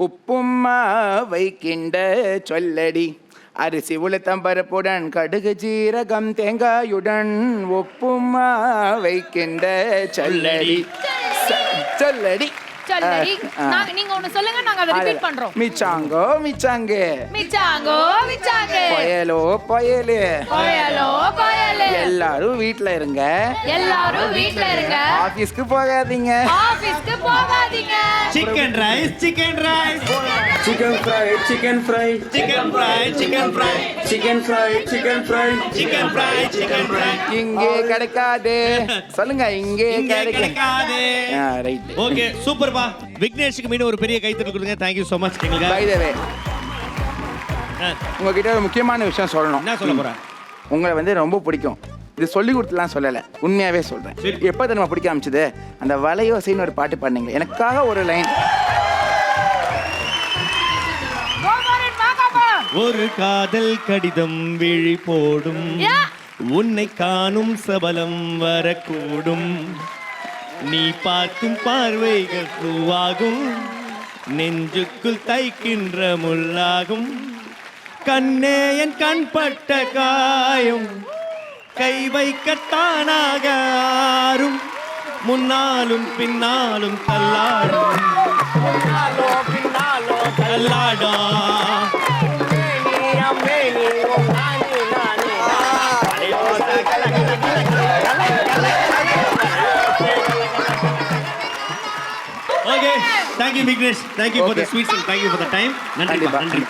உப்புமா வைக்கின்ற சொல்லடி அரிசி உளுத்தம் பருப்புடன் கடுகு ஜீரகம் தேங்காயுடன் உப்புமா வைக்கின்ற சொல்லடி சொல்லடி சொல்லடி நீங்க ஒன்னு சொல்லுங்க நாங்க அதை ரிப்பீட் பண்றோம். மிச்சாங்கோ மிச்சாங்கே மிச்சாங்கோ மிச்சாங்கே பொயலோ பொயலே கோயலோ கோயலே எல்லாரும் வீட்ல இருங்க எல்லாரும் வீட்ல இருங்க ஆபீஸ்க்கு போகாதீங்க ஆபீஸ்க்கு போகாதீங்க chicken rice chicken rice Chicken fry, chicken fry, chicken fry chicken fry chicken fry, chicken fry. Chicken fry chicken fry இங்கே கிடைக்காது சொல்லுங்க இங்கே கிடைக்காது. ரைட் ஓகே சூப்பர்ப்பா. விக்னேஷுக்கு மீண்டும் ஒரு பெரிய கைத்தட்டல் கொடுங்க. Thank you so much எங்களுக்கு. பை தி வே உங்ககிட்ட ஒரு முக்கியமான விஷயம் சொல்லணும். என்ன சொல்ல போற? உங்களை வந்து ரொம்ப பிடிக்கும். இது சொல்லி கொடுத்துலாம் சொல்லலை, உண்மையாவே சொல்றேன். சரி. எப்போ தெரியுமா பிடிக்க ஆரம்பிச்சது? அந்த வலையோசைன்னு ஒரு பாட்டு பாடுனீங்க, எனக்காக ஒரு லைன். ஒரு காதல் கடிதம் விழி போடும் உன்னை காணும் சபலம் வரக்கூடும் நீ பார்க்கும் பார்வைகள் பூவாகும் நெஞ்சுக்குள் தைக்கின்ற முள்ளாகும் கண்ணே என் கண்பட்ட காயம் கை வைக்கத்தானாக ஆறும் முன்னாலும் பின்னாலும் தள்ளாடும் தள்ளாடும் Okay, thank you Vignesh, thank you for the sweets and thank you for the time. நன்றி.